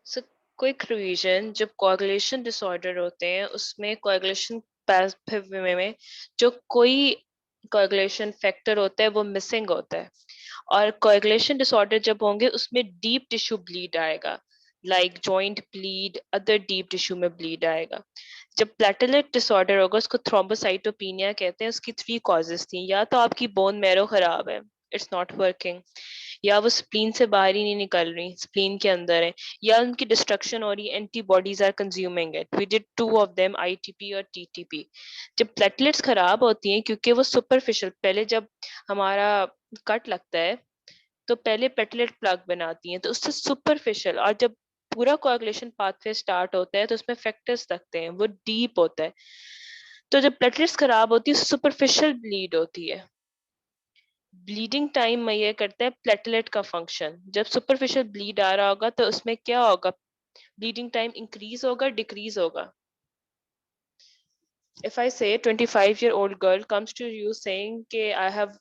So quick revision, जब कोagulation disorder होते हैं उसमें कोagulation pathway में जो कोई कोagulation फैक्टर होता है वो मिसिंग होता है, और कोagulation डिसऑर्डर जब होंगे उसमें डीप टिश्यू ब्लीड आएगा, like joint bleed, other deep tissue में ब्लीड आएगा। जब प्लेटलेट डिसऑर्डर होगा उसको थ्रोम्बोसाइटोपिनिया कहते हैं। उसकी 3 कॉजेस थी, या तो आपकी बोन मैरो खराब है, इट्स नॉट वर्किंग, या वो स्प्लीन से बाहर ही नहीं निकल रही, स्प्लीन के अंदर है, या उनकी डिस्ट्रक्शन हो रही है, antibodies are consuming it. We did 2 of them, ITP और टीटीपी। जब प्लेटलेट्स खराब होती हैं क्योंकि वो सुपरफिशियल, पहले जब हमारा कट लगता है तो पहले पेटलेट प्लग बनाती हैं, तो उससे सुपरफिशियल, और जब पूरा कोagulation पाथवे स्टार्ट होता है तो उसमें फैक्टर्स लगते हैं, वो डीप होता है। तो जब प्लेटलेट्स खराब होती है सुपरफिशियल ब्लीड होती है। ब्लीडिंग टाइम ये करता है प्लेटलेट का फंक्शन। जब सुपरफिशियल ब्लीड आ रहा होगा तो उसमें क्या होगा, ब्लीडिंग टाइम इंक्रीज होगा, डिक्रीज होगा। if I say 25-year-old girl comes to you saying कि I have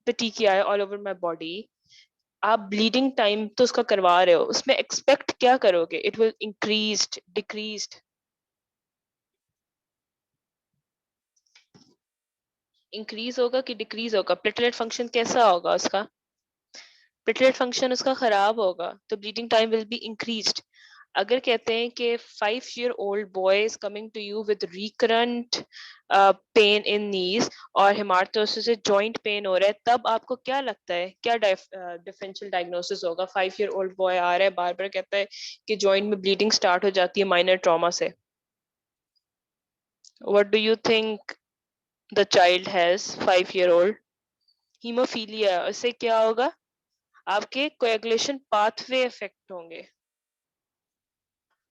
petechiae all over my body, आप ब्लीडिंग टाइम तो उसका करवा रहे हो, उसमें एक्सपेक्ट क्या करोगे, it will increased, decreased, increase होगा कि डिक्रीज होगा? प्लेटलेट फंक्शन कैसा होगा उसका? प्लेटलेट फंक्शन उसका खराब होगा, तो bleeding time will be increased. अगर कहते हैं कि 5-year-old boy is coming to you with recurrent pain in knees और हेमारथ्रोसिस से जॉइंट पेन हो रहा है, तब आपको क्या लगता है, क्या डिफरेंशियल डायग्नोसिस होगा? 5-year-old boy आ रहा है, बार बार कहता है कि जॉइंट में ब्लीडिंग स्टार्ट हो जाती है माइनर ट्रॉमा से। What do you think the child has, 5-year-old? Haemophilia. उससे क्या होगा, आपके कोएगुलेशन पाथवे इफेक्ट होंगे।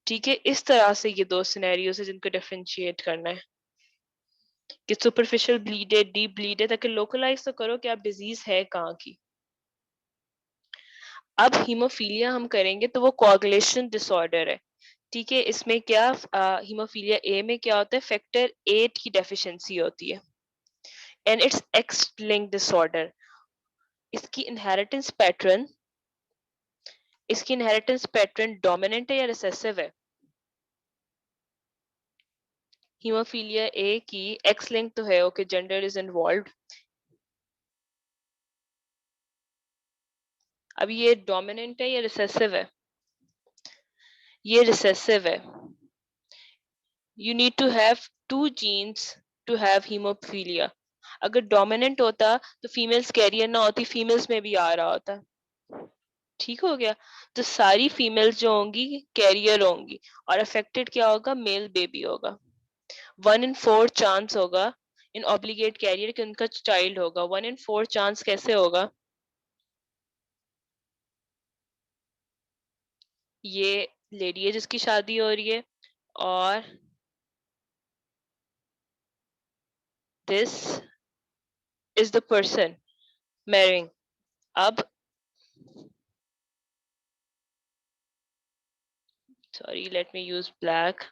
ठीक है, इस तरह से ये 2 सिनेरियोज है जिनको डिफरेंशिएट करना है कि सुपरफिशियल ब्लीड है, डीप ब्लीड है, ताकि लोकलाइज तो करो कि आप डिजीज है कहाँ की। अब हीमोफीलिया हम करेंगे तो वो कोagulation डिसऑर्डर है। ठीक है, इसमें क्या हीमोफीलिया ए में क्या होता है, फैक्टर 8 की डेफिशिएंसी होती है, and it's x linked disorder. इसकी इनहेरिटेंस पैटर्न, इसकी इनहेरिटेंस पैटर्न डोमिनेंट है या रिसेसिव है? हीमोफीलिया ए की एक्स लिंक तो है, ओके, जेंडर इज इन्वॉल्व। अब ये डोमिनेंट है या रिसेसिव है? ये रिसेसिव है। You need to have 2 genes to have haemophilia. अगर डोमिनेंट होता तो फीमेल्स कैरियर ना होती, फीमेल्स में भी आ रहा होता। ठीक हो गया, तो सारी फीमेल्स जो होंगी कैरियर होंगी, और अफेक्टेड क्या होगा, मेल बेबी होगा। 1 in 4 चांस होगा इन ऑब्लिगेट कैरियर कि उनका चाइल्ड होगा। 1 in 4 चांस कैसे होगा? ये लेडी है जिसकी शादी हो रही है, और this is the person marrying. अब sorry, let me use black.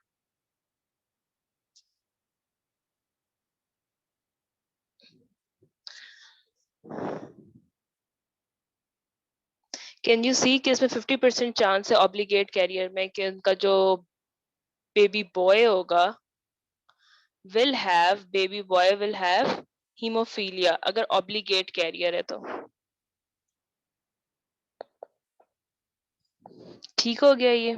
Can you see कि इसमें 50% चांस है ऑब्लिगेट कैरियर में कि उनका जो बेबी बॉय होगा baby boy will have haemophilia, अगर ऑब्लिगेट कैरियर है तो। ठीक हो गया ये।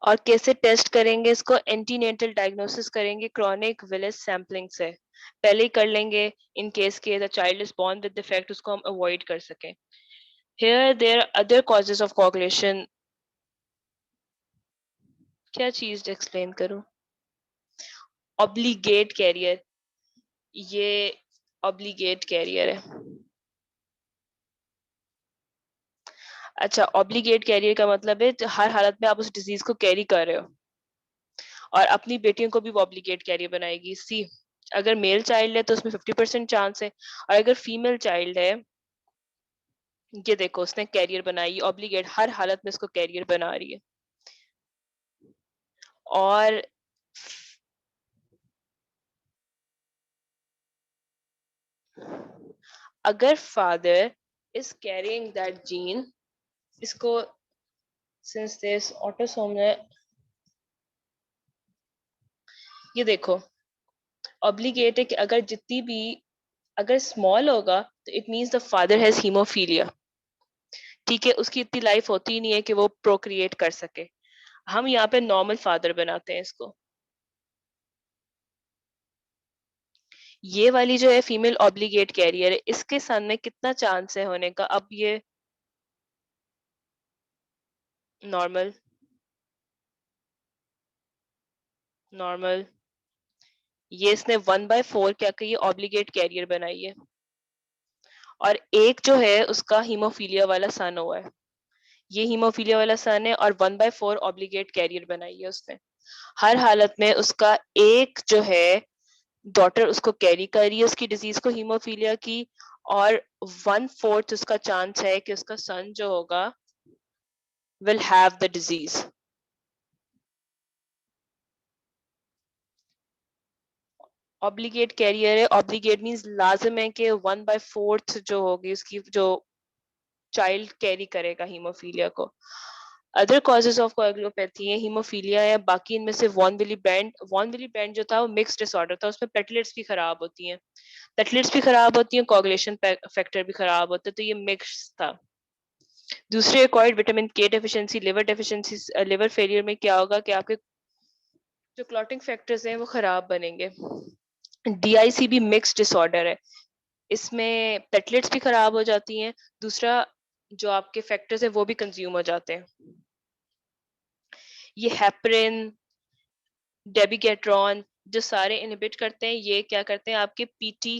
और कैसे टेस्ट करेंगे इसको? एंटीनेटल डायग्नोसिस करेंगे क्रॉनिक विलिस सैंपलिंग से, पहले ही कर लेंगे इन केस के the child is born with defect, उसको हम अवॉइड कर सकें। Here there other causes of कोagulation। क्या चीज एक्सप्लेन करूं? ऑब्लिगेट कैरियर, ये ऑब्लिगेट कैरियर है। अच्छा, ऑब्लिगेट कैरियर का मतलब है हर हालत में आप उस डिजीज को कैरी कर रहे हो, और अपनी बेटियों को भी वो ऑब्लिगेट कैरियर बनाएगी। सी, अगर मेल चाइल्ड है तो उसमें 50% चांस है, और अगर फीमेल चाइल्ड है, ये देखो उसने कैरियर बनाई, ऑब्लिगेट हर हालत में उसको कैरियर बना रही है। और अगर father is carrying that gene, इसको सिंस दिस ऑटोसोम है, ये देखो ऑब्लिगेट है कि अगर जितनी भी, अगर स्मॉल होगा तो it means the father has haemophilia. ठीक है, उसकी इतनी लाइफ होती ही नहीं है कि वो प्रोक्रिएट कर सके। हम यहाँ पे नॉर्मल फादर बनाते हैं इसको। ये वाली जो है फीमेल ऑब्लिगेट कैरियर है, इसके सन में कितना चांस है होने का? अब ये नॉर्मल, नॉर्मल, ये इसने 1/4 क्या कही, ऑब्लिगेट कैरियर बनाई है। और एक जो है उसका हीमोफीलिया वाला सन हुआ है, ये हीमोफीलिया वाला सन है और 1/4 ऑब्लिगेट कैरियर बनाई है उसने। हर हालत में उसका एक जो है डॉटर उसको कैरी कर रही है उसकी डिजीज को, हीमोफीलिया की, और 1/4 उसका चांस है कि उसका सन जो होगा will have the disease. Obligate carrier है, ऑब्लिगेट मींस लाजिम है कि 1/4 जो होगी उसकी, जो चाइल्ड कैरी करेगा हीमोफीलिया को। अदर कॉजेज ऑफ कोएगुलोपैथी है हीमोफीलिया है, बाकी इनमें से वॉन विली ब्रांड जो था वो मिक्स डिसऑर्डर था, उसमें प्लेटलेट्स भी खराब होती हैं, प्लेटलेट्स भी खराब होती हैं, कोagulation फैक्टर भी खराब होता है, तो ये मिक्स था। दूसरे एक्वायर्ड विटामिन के deficiency, liver deficiency, liver failure में क्या होगा कि आपके जो क्लॉटिंग फैक्टर्स हैं वो खराब बनेंगे। डीआईसी भी मिक्स डिसऑर्डर है, इसमें प्लेटलेट्स भी खराब हो जाती हैं, दूसरा जो आपके फैक्टर्स हैं वो भी कंज्यूम हो जाते हैं। ये हेपरिन, डेबिगेट्रॉन जो सारे इनहिबिट करते हैं, ये क्या करते हैं आपके पीटी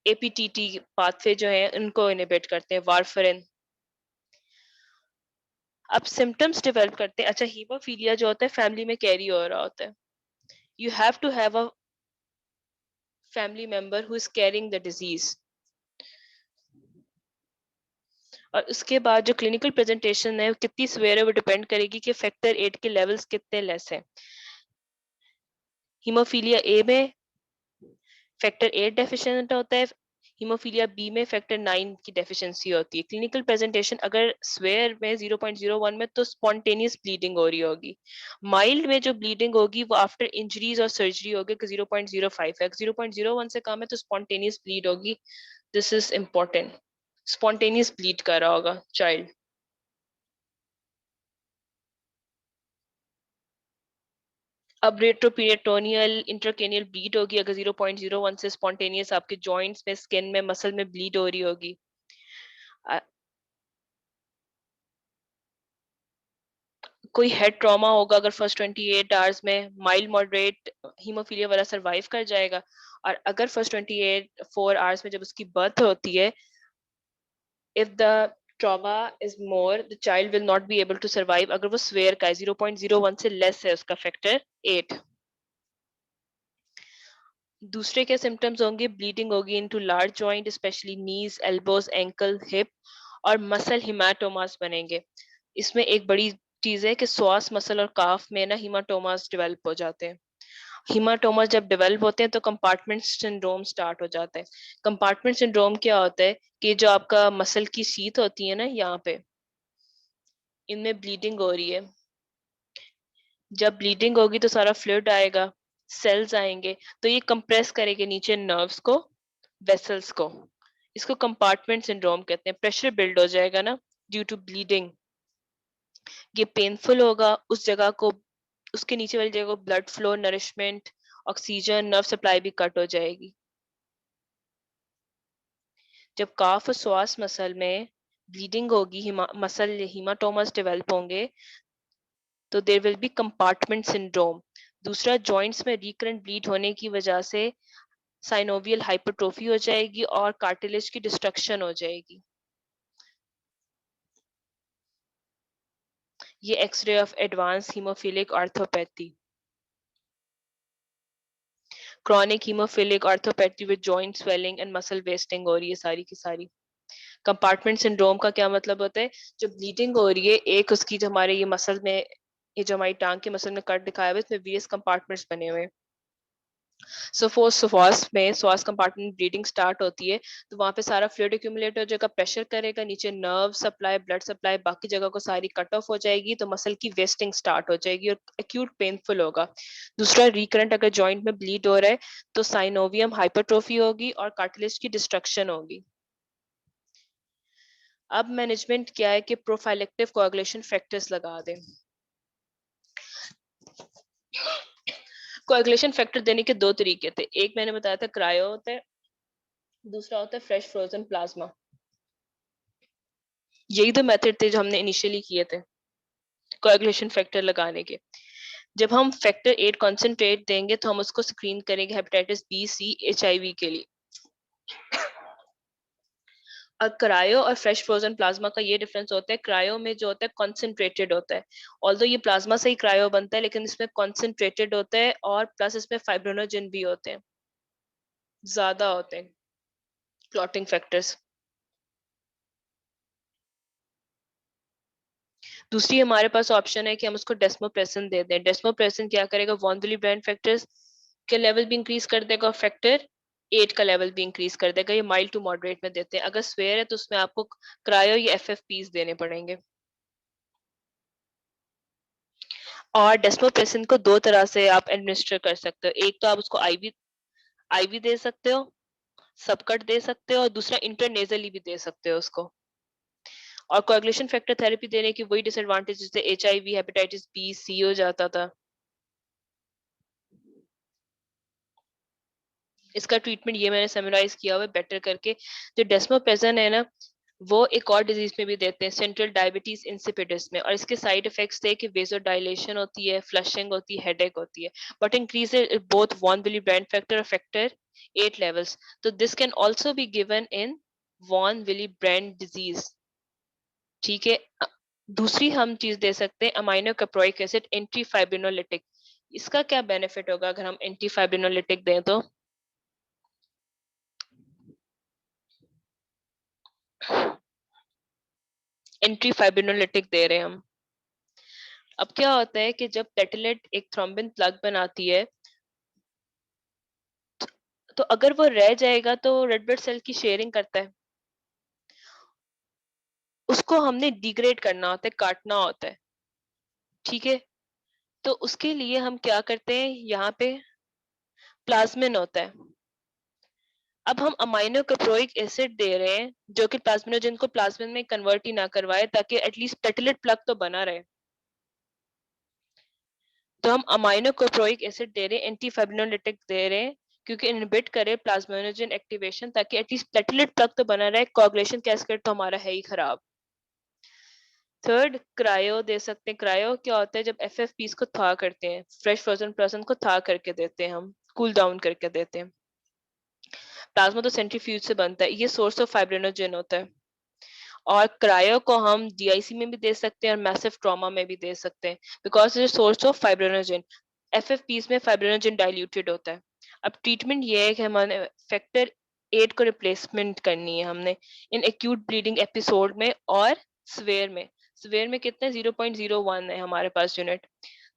एपीटीटी पाथवे जो है उनको इनहिबिट करते हैं, वारफरिन। अब सिम्टम्स डेवलप करते हैं। अच्छा, हीमोफीलिया जो होता है फैमिली में कैरी हो रहा होता है, you have to have a family member who is carrying the disease. और उसके बाद जो क्लिनिकल प्रेजेंटेशन है कितनी सवेर है वो डिपेंड करेगी कि फैक्टर 8 के लेवल्स कितने लेस हैं। हीमोफीलिया ए में फैक्टर 8 डेफिशिएंट होता है, हीमोफीलिया बी में फैक्टर 9 की डेफिशिएंसी होती है। क्लिनिकल प्रेजेंटेशन अगर स्वेयर में 0.01 में तो स्पॉन्टेनियस ब्लीडिंग हो रही होगी, माइल्ड में जो ब्लीडिंग होगी वो आफ्टर इंजरीज और सर्जरी होगी कि 0.05 है, 0.01 से कम है तो स्पॉन्टेनियस ब्लीड होगी। This is important, spontaneous bleed कर रहा होगा चाइल्ड। अब रेट्रोपेरिटोनियल इंट्राक्रेनियल ब्लीड होगी अगर 0.01 से स्पॉन्टेनियस आपके जॉइंट्स में, स्किन में, मसल में ब्लीड हो रही होगी। कोई हेड ट्रॉमा होगा अगर फर्स्ट 28 आवर्स में, माइल्ड मॉडरेट हीमोफीलिया वाला सरवाइव कर जाएगा। और अगर फर्स्ट 4 आवर्स में जब उसकी बर्थ होती है, if the trauma is more the child will not be able to survive, अगर वो स्वेयर का है 0.01 से लेस है उसका फैक्टर 8। दूसरे क्या सिम्टम्स होंगे, ब्लीडिंग होगी इनटू लार्ज जॉइंट स्पेशली नीज, एल्बोज, एंकल, हिप, और मसल हिमाटोमास बनेंगे। इसमें एक बड़ी चीज है कि सॉस मसल और काफ में ना हिमाटोमास डेवलप हो जाते हैं। हिमाटोमास जब डेवलप होते हैं तो कंपार्टमेंट सिंड्रोम स्टार्ट हो जाता है। कंपार्टमेंट सिंड्रोम क्या होता है कि जो आपका मसल की शीथ होती है ना यहाँ पे, इनमें ब्लीडिंग हो रही है, जब ब्लीडिंग होगी तो सारा फ्लूइड आएगा, सेल्स आएंगे, तो ये कंप्रेस करेंगे नीचे नर्व्स को, वेसल्स को। इसको कंपार्टमेंट सिंड्रोम कहते हैं। प्रेशर बिल्ड हो जाएगा ना ड्यू टू ब्लीडिंग, ये पेनफुल होगा उस जगह को, उसके नीचे वाली जगह को blood flow, nourishment, oxygen, nerve supply भी कट हो जाएगी। जब काफ और श्वास मसल में ब्लीडिंग होगी, मसल हीमाटोमस डेवलप होंगे, तो there will be compartment syndrome. दूसरा, जॉइंट्स में रिकरेंट ब्लीड होने की वजह से साइनोवियल हाइपरट्रोफी हो जाएगी और कार्टिलेज की डिस्ट्रक्शन हो जाएगी। ये x-ray of advance haemophilic arthropathy. Chronic haemophilic arthropathy with joint swelling and muscle wasting हो रही है सारी की सारी। कंपार्टमेंट सिंड्रोम का क्या मतलब होता है, जो ब्लीडिंग हो रही है एक उसकी, जो हमारे ये मसल में, ये जो हमारी टांग के मसल में कट दिखाया हुआ है इसमें वेरियस कंपार्टमेंट्स बने हुए हैं, सफॉस में श्वास कंपार्टमेंट ब्लीडिंग स्टार्ट होती है, तो वहां पे सारा फ्लूइड एक्यूमुलेट हो जाएगा, प्रेशर करेगा, नीचे नर्व सप्लाई, ब्लड सप्लाई, बाकी जगह को सारी कट ऑफ हो जाएगी, तो मसल की वेस्टिंग स्टार्ट हो जाएगी और एक्यूट पेनफुल होगा। दूसरा, रिकरेंट अगर जॉइंट में ब्लीड हो रहा है तो साइनोवियम हाइपरट्रोफी होगी और कार्टिलेज की डिस्ट्रक्शन होगी। अब मैनेजमेंट क्या है कि प्रोफाइलेक्टिव कोagulation फैक्टर्स लगा दें। कोagulation फैक्टर देने के दो तरीके थे, एक मैंने बताया था क्रायो होता है, दूसरा होता है फ्रेश फ्रोजन प्लाज्मा। यही दो मेथड थे जो हमने इनिशियली किए थे कोagulation फैक्टर लगाने के। जब हम फैक्टर 8 कॉन्सेंट्रेट देंगे तो हम उसको स्क्रीन करेंगे हेपेटाइटिस बी, सी, HIV के लिए। और क्रायो और फ्रेश फ्रोजन प्लाज्मा का ये डिफरेंस होता है, क्रायो में जो होता है कॉन्सेंट्रेटेड होता है, ऑल्दो ये प्लाज्मा से ही क्रायो बनता है लेकिन इसमें कॉन्सेंट्रेटेड होता है और प्लस इसमें फाइब्रिनोजन भी होते हैं, ज्यादा होते हैं क्लॉटिंग फैक्टर्स। दूसरी हमारे पास ऑप्शन है कि हम उसको डेस्मोप्रेसिन दे दें। डेस्मोप्रेसिन क्या करेगा, वॉन विली फैक्टर्स के लेवल भी इंक्रीज कर देगा और फैक्टर 8 का लेवल भी इंक्रीज कर देगा। ये माइल्ड टू मॉडरेट में देते हैं। अगर स्वेयर है तो उसमें आपको क्रायो या FFPs देने पड़ेंगे। और डेस्मोप्रेसिन को दो तरह से आप एडमिनिस्टर कर सकते हो, एक तो आप उसको आईवी आईवी दे सकते हो, सबकट दे सकते हो, और दूसरा इंटरनेजली भी दे सकते हो उसको। और कोagulation फैक्टर थेरेपी देने की वही डिसएडवांटेज जैसे HIV, हेपेटाइटिस बी, सी हो जाता था। इसका ट्रीटमेंट ये मैंने समराइज किया हुआ है बेटर करके। जो डेस्मोप्रेसिन है ना, वो एक और डिजीज में भी देते हैं, सेंट्रल डायबिटीज इंसिपिडिस में, और इसके साइड इफेक्ट्स थे कि वेजोडाइलेशन होती है, फ्लशिंग होती है, हेडेक होती है, but increase both von Willebrand factor और फैक्टर 8 लेवल्स। तो this can also be given in von Willebrand disease. ठीक है। दूसरी हम चीज दे सकते हैं amino caproic acid anti fibrinolytic. इसका क्या बेनिफिट होगा अगर हम एंटी फाइब्रिनोलिटिक दें तो, एंटी फाइब्रिनोलिटिक दे रहे हैं हम। अब क्या होता है कि जब प्लेटलेट एक थ्रोम्बिन प्लग बनाती है, तो अगर वो रह जाएगा तो रेड ब्लड सेल की शेयरिंग करता है, उसको हमने डिग्रेड करना होता है, काटना होता है। ठीक है। तो उसके लिए हम क्या करते हैं, यहाँ पे प्लाज्मिन होता है। अब हम अमाइनो कैप्रोइक एसिड दे रहे हैं जो कि प्लाज्मिनोजन को प्लाज्मिन में कन्वर्ट ही ना करवाए, ताकि एटलीस्ट प्लेटलेट प्लग तो बना रहे। तो हम अमाइनो कैप्रोइक एसिड दे रहे हैं, एंटी फाइब्रिनोलिटिक दे रहे हैं, क्योंकि इनहिबिट करे प्लाज्मिनोजन एक्टिवेशन, ताकि एटलीस्ट प्लेटलेट प्लग तो बना रहे, कोagulation कैस्केड तो हमारा है ही खराब। थर्ड, क्रायो दे सकते हैं। क्रायो क्या होता है, जब FFPs को था करते हैं, फ्रेश फ्रोजन प्लाज्मा को था करके देते हैं, हम कूल डाउन करके देते हैं। प्लाज्मा तो सेंट्रीफ्यूज से बनता है, ये सोर्स ऑफ फाइब्रिनोजन होता है। और क्रायो को हम DIC में भी दे सकते हैं और मैसिव ट्रॉमा में भी दे सकते हैं, because it source of fibrinogen. FFPs में फाइब्रिनोजन डाइल्यूटेड होता है। अब ट्रीटमेंट ये है कि हमारे फैक्टर 8 को रिप्लेसमेंट करनी है हमने इन एक्यूट ब्लीडिंग एपिसोड में और स्वेयर में। स्वेयर में कितना 0.01 है हमारे पास यूनिट।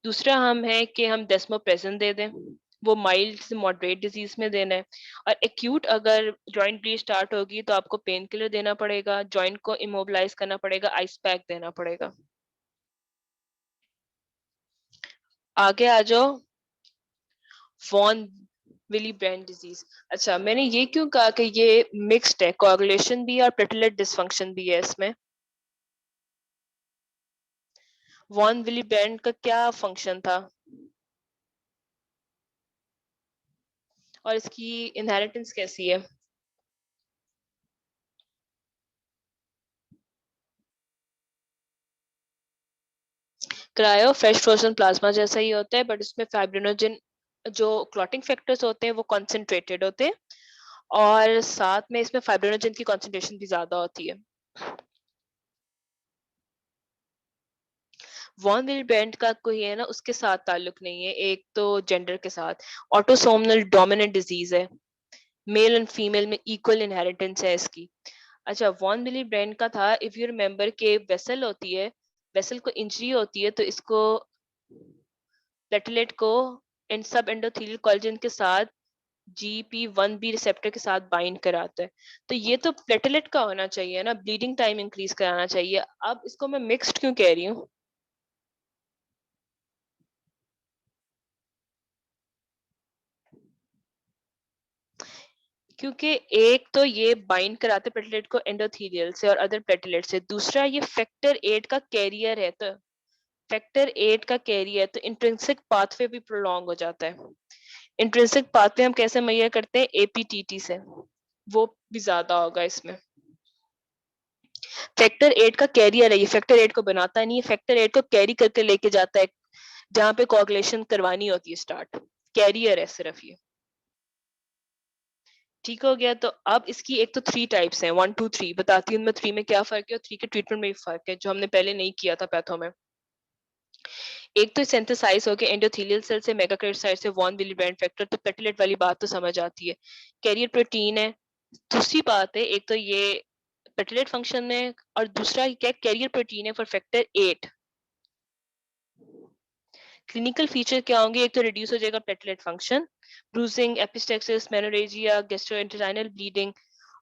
दूसरा हम है कि हम डेस्मोप्रेसिन दे दें, वो माइल्ड से मॉडरेट डिजीज में देना है। और एक्यूट अगर जॉइंट ब्लीड स्टार्ट होगी तो आपको पेन किलर देना पड़ेगा, जॉइंट को इमोबिलाइज करना पड़ेगा, आइस पैक देना पड़ेगा। आगे आ जाओ, वॉन विली ब्रांड डिजीज। अच्छा, मैंने ये क्यों कहा कि ये मिक्स्ड है, कोagulation भी है और प्लेटलेट डिसफंक्शन भी है इसमें। वॉन विली ब्रांड का क्या फंक्शन था और इसकी इनहेरिटेंस कैसी है। क्रायो फ्रेश फ्रोजन प्लाज्मा जैसा ही होता है, बट इसमें फाइब्रिनोजन जो क्लॉटिंग फैक्टर्स होते हैं वो कॉन्सेंट्रेटेड होते हैं, और साथ में इसमें फाइब्रिनोजन की कॉन्सेंट्रेशन भी ज्यादा होती है। वॉन विल ब्रांड का कोई है ना, उसके साथ ताल्लुक नहीं है, एक तो जेंडर के साथ। ऑटोसोमल डोमिनेंट डिजीज है, मेल एंड फीमेल में इक्वल इनहेरिटेंस है इसकी। अच्छा, वॉन विली ब्रांड का था, इफ यू रिमेम्बर के वेसल होती है, वेसल को इंजरी होती है तो इसको प्लेटलेट को सब एंडोथेलियल कोलेजन के साथ GP1B रिसेप्टर के साथ बाइंड कराता है। तो ये तो प्लेटलेट का होना चाहिए ना, ब्लीडिंग टाइम इंक्रीज कराना चाहिए। अब इसको मैं मिक्स्ड क्यों कह रही हूँ? क्योंकि एक तो ये बाइंड कराते प्लेटलेट को एंडोथेलियल से और अदर प्लेटलेट से, दूसरा ये फैक्टर 8 का कैरियर है, तो फैक्टर 8 का कैरियर, तो इंट्रिंसिक पाथवे भी प्रोलॉन्ग हो जाता है। इंट्रिंसिक पाथवे हम कैसे मेजर करते हैं? APTT से, वो भी ज्यादा होगा इसमें। फैक्टर 8 का कैरियर है, ये फैक्टर 8 को बनाता नहीं है, फैक्टर 8 को कैरी करके लेके जाता है जहां पे कोगुलेशन करवानी होती है स्टार्ट। कैरियर है सिर्फ ये। ठीक हो गया। तो अब इसकी एक तो 3 टाइप्स हैं, 1 2 3 बताती हूँ मैं। 3 में क्या फर्क है और 3 के ट्रीटमेंट में भी फर्क है, जो हमने पहले नहीं किया था पैथो में। एक तो सिंथेसाइज होके एंडोथेलियल सेल से, मेगाकैरियोसाइट से वॉन विली ब्रांड फैक्टर, तो पेटेलेट वाली बात तो समझ आती है। कैरियर प्रोटीन है। दूसरी बात है, एक तो ये पेटेलेट फंक्शन में, और दूसरा क्या, कैरियर प्रोटीन है फॉर फैक्टर 8। क्लिनिकल फीचर क्या होंगे? एक तो रिड्यूस हो जाएगा platelet function, bruising, epistaxis, menorrhagia, gastrointestinal bleeding,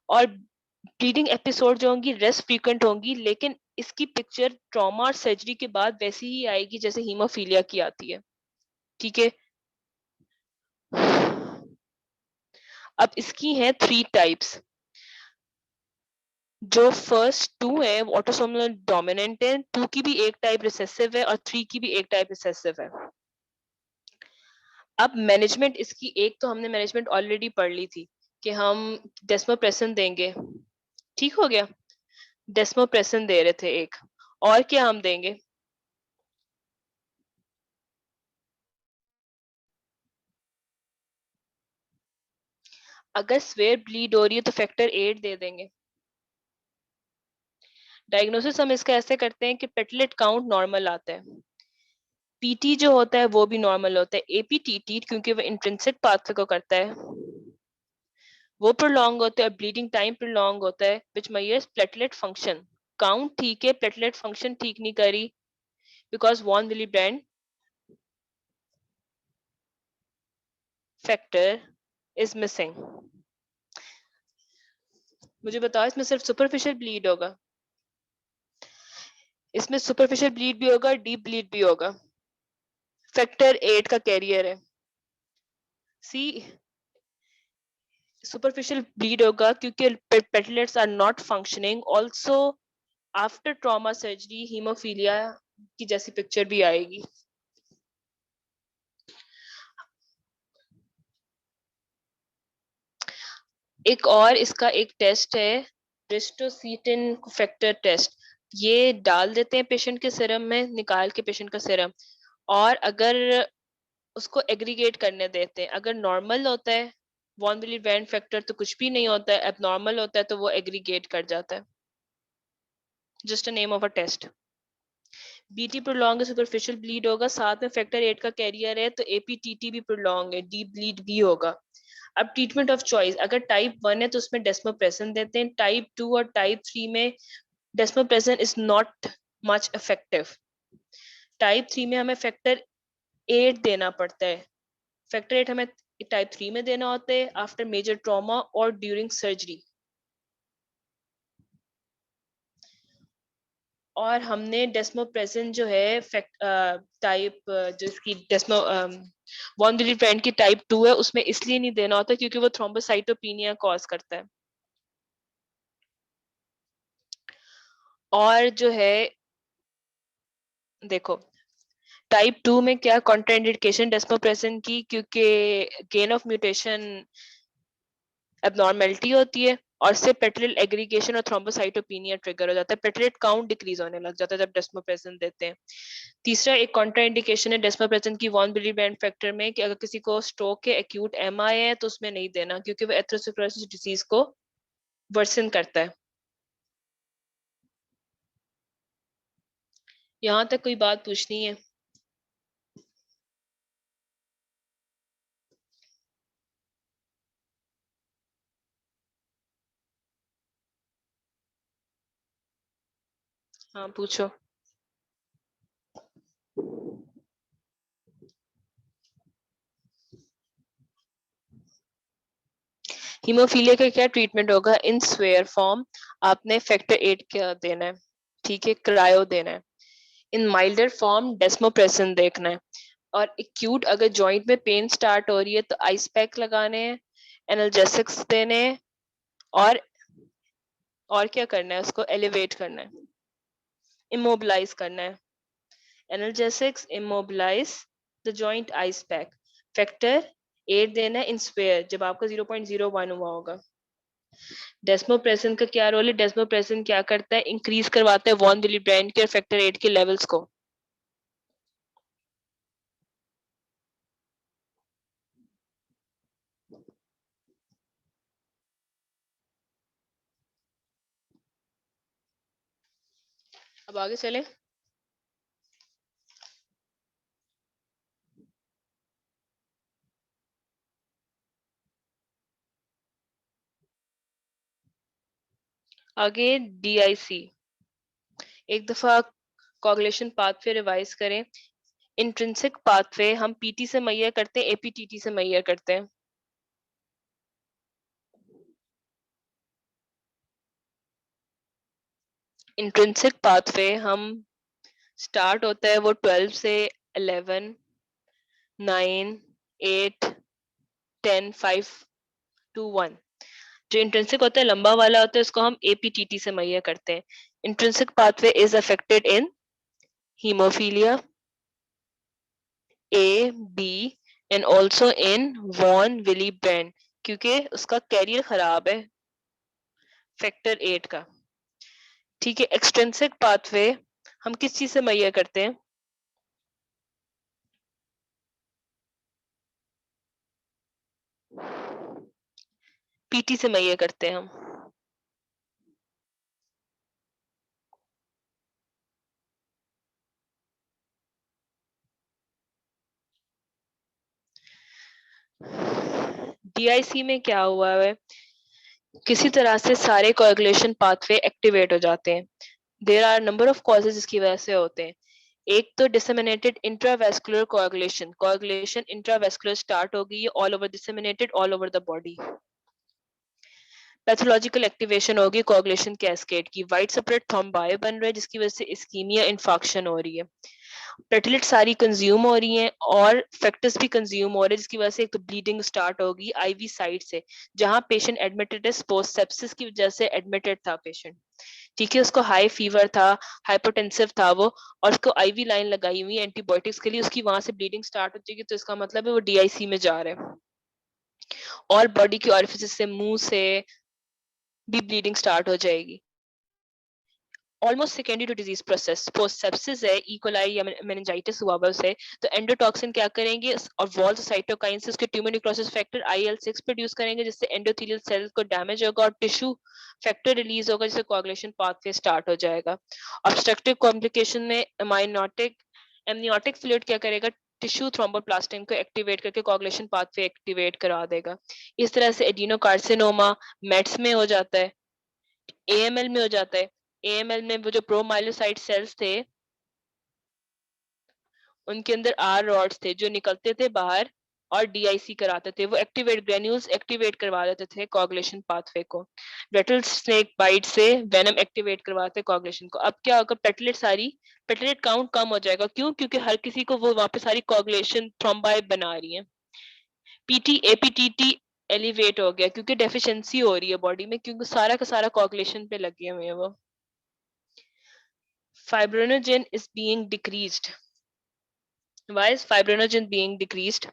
और ब्लीडिंग एपिसोड जो होंगी रेस्ट फ्रीक्वेंट होंगी, लेकिन इसकी पिक्चर ट्रॉमा और सर्जरी के बाद वैसी ही आएगी जैसे हीमोफीलिया की आती है। ठीक है। अब इसकी है 3 टाइप्स। जो फर्स्ट 2 है वो ऑटोसोमल डोमिनेंट है, 2 की भी एक टाइप रिसेसिव है और 3 की भी एक टाइप रिसेसिव है। अब मैनेजमेंट इसकी, एक तो हमने मैनेजमेंट ऑलरेडी पढ़ ली थी कि हम डेस्मोप्रेसिन देंगे। ठीक हो गया। डेस्मोप्रेसिन दे रहे थे एक, और क्या हम देंगे? अगर स्वेयर ब्लीड हो रही है तो फैक्टर 8 दे देंगे। डायग्नोसिस हम इसका ऐसे करते हैं कि पेटलेट काउंट नॉर्मल आता है, पीटी जो होता है वो भी नॉर्मल होता है, एपीटीटी क्योंकि वो इंट्रिंसिक पाथवे को करता है वो प्रोलॉन्ग होता है, ब्लीडिंग टाइम प्रोलॉन्ग होता है, which measures platelet function. Count ठीक है, प्लेटलेट फंक्शन ठीक नहीं करी, because von Willebrand factor is missing. मुझे बताओ, इसमें सिर्फ सुपरफिशियल ब्लीड होगा? इसमें सुपरफिशियल ब्लीड भी होगा, डीप ब्लीड भी होगा। फैक्टर 8 का कैरियर है। सी, सुपरफिशियल ब्लीड होगा क्योंकि platelets are not functioning, also after trauma surgery haemophilia की जैसी पिक्चर भी आएगी। एक और इसका एक टेस्ट है, रिस्टोसीटिन फैक्टर टेस्ट। ये डाल देते हैं पेशेंट के सिरम में, निकाल के पेशेंट का सिरम, और अगर उसको एग्रीगेट करने देते हैं, अगर नॉर्मल होता है वॉन विली ब्रांड फैक्टर तो कुछ भी नहीं होता है, अब नॉर्मल होता है तो वो एग्रीगेट कर जाता है। Just a name of a test. BT prolong है, सुपरफिशियल ब्लीड होगा, साथ में फैक्टर 8 का कैरियर है, तो एपीटीटी भी प्रोलॉन्ग है, डीप ब्लीड भी होगा। अब ट्रीटमेंट ऑफ चॉइस, अगर टाइप 1 है तो उसमें डेस्मोप्रेसिन देते हैं, टाइप 2 और टाइप 3 में desmopressin is not much effective. Type 3 में हमें फैक्टर 8 देना पड़ता है। फैक्टर 8 हमें टाइप 3 में देना होता है आफ्टर मेजर ट्रॉमा और ड्यूरिंग सर्जरी। और हमने डेस्मोप्रेसिन जो है टाइप, जिसकी डेस्मो वॉन्डिलिप्रेंट की टाइप 2 है, उसमें इसलिए नहीं देना होता क्योंकि वो थ्रोम्बोसाइटोपिनिया कॉज करता है। और जो है, देखो, टाइप 2 में क्या कॉन्ट्राइंडिकेशन डेस्मोप्रेसिन की, क्योंकि गेन ऑफ म्यूटेशन एबनॉर्मेलिटी होती है, और से पेटलेट एग्रीगेशन और थ्रोम्बोसाइटोपिनिया ट्रिगर हो जाता है, पेटलेट काउंट डिक्रीज होने लग जाता है जब डेस्मोप्रेसिन देते हैं। तीसरा एक कॉन्ट्राइंडिकेशन है डेस्मोप्रेसिन की वॉन विली ब्रांड फैक्टर में, कि अगर किसी को स्ट्रोक के एक्यूट एमआई है तो उसमें नहीं देना, क्योंकि वो एथेरोस्क्लेरोसिस डिजीज को वर्सन करता है। यहाँ तक कोई बात पूछनी है? हाँ पूछो। हीमोफीलिया का क्या ट्रीटमेंट होगा? इन स्वेयर फॉर्म आपने फैक्टर 8 का देना है, ठीक है, क्रायो देना है। इन माइल्डर फॉर्म डेस्मोप्रेसिन देखना है। और एक्यूट अगर जॉइंट में पेन स्टार्ट हो रही है तो आइस पैक लगाने हैं, एनाल्जेसिक्स देने हैं, और क्या करना है? उसको एलिवेट करना है, इमोबिलाइज करना है। Analgesics, immobilise the joint, ice pack. Factor 8 देना है इन स्पेयर जब आपका 0.01 हुआ होगा। डेस्मोप्रेसिन का क्या रोल है? डेस्मोप्रेसिन क्या करता है? इंक्रीज करवाता है वॉन विलिब्रेंड के और फैक्टर 8 के लेवल्स को। अब आगे चले। आगे डीआईसी, एक दफा कोगुलेशन पाथवे रिवाइज करें। इंट्रिंसिक पाथवे हम पीटी से मैयर करते हैं, एपीटीटी से मैयर करते हैं। इंट्रिंसिक पाथवे हम स्टार्ट होता है वो 12 से 11, 9, 8, 10, 5 to 1। जो इंट्रिंसिक होता है लंबा वाला होता है उसको हम एपीटीटी से मैयर करते हैं। Intrinsic pathway is affected in haemophilia A, B and also in von Willebrand, क्योंकि उसका कैरियर खराब है फैक्टर 8 का। ठीक है। एक्सट्रिंसिक पाथवे हम किस चीज से मैयर करते हैं? पीटी से मैयर करते हैं हम। डीआईसी में क्या हुआ है? किसी तरह से सारे कोएगुलेशन पाथवे एक्टिवेट हो जाते हैं। There are number of causes इसकी वजह से होते हैं। एक तो disseminated intravascular coagulation, coagulation intravascular start हो गई है all over, disseminated all over the body. Pathological activation होगी कोएगुलेशन कैस्केड की, वाइट सेपरेट थ्रोम्बाई बन रहे हैं जिसकी वजह से इस्कीमिया इन्फाक्शन हो रही है। प्लेटलेट सारी कंज्यूम हो रही हैं और फैक्टर्स भी कंज्यूम हो रहे हैं जिसकी वजह से एक तो ब्लीडिंग स्टार्ट होगी आईवी साइड से, जहां पेशेंट एडमिटेड है पोस्ट सेप्सिस की वजह से एडमिटेड था पेशेंट। ठीक है, उसको हाई फीवर था, हाइपोटेंसिव था वो, और उसको आईवी लाइन लगाई हुई एंटीबायोटिक्स के लिए, उसकी वहां से ब्लीडिंग स्टार्ट हो जाएगी तो इसका मतलब है वो डीआईसी में जा रहे हैं। और बॉडी की ऑरिफिस से, मुंह से भी ब्लीडिंग स्टार्ट हो जाएगी। Almost secondary to disease process, post sepsis है, इकोलाई या मेनिंजाइटिस हुआ हुआ उसे, तो एंडोटॉक्सिन क्या करेंगे और वॉल्स साइटोकाइन से उसके tumour necrosis factor IL-6 produce करेंगे जिससे एंडोथेलियल सेल को डैमेज होगा और टिश्यू फैक्टर रिलीज होगा जिससे कोआगुलेशन पाथवे स्टार्ट हो जाएगा। ऑब्स्ट्रक्टिव कॉम्प्लिकेशन में एमनियोटिक फ्लूइड क्या करेगा? टिश्यू थ्रोम्बोप्लास्टिन को एक्टिवेट करके कोआगुलेशन पाथवे एक्टिवेट करा देगा। इस तरह से एडिनोकार्सिनोमा मेट्स में हो जाता है, एएमएल में हो जाता है। एएमएल में वो जो प्रोमाइलोसाइट सेल्स थे उनके अंदर आर रॉड्स थे जो निकलते थे बाहर और डीआईसी कराते थे, वो एक्टिवेट ग्रेन्यूल्स एक्टिवेट करवा देते थे कोआगुलेशन पाथवे को। रेटल स्नेक बाइट से वेनम एक्टिवेट करवाते कोआगुलेशन को। अब क्या होगा? प्लेटलेट काउंट कम हो जाएगा। क्यों? क्योंकि हर किसी को वो वहां पे सारी कोआगुलेशन थ्रोम्बाई बना रही है। पीटी एपीटीटी एलिवेट हो गया क्योंकि डेफिशिएंसी हो रही है बॉडी में, क्योंकि सारा का सारा कोआगुलेशन पे लगे हुए हैं वो। Fibrinogen is being decreased. Why is fibrinogen being decreased?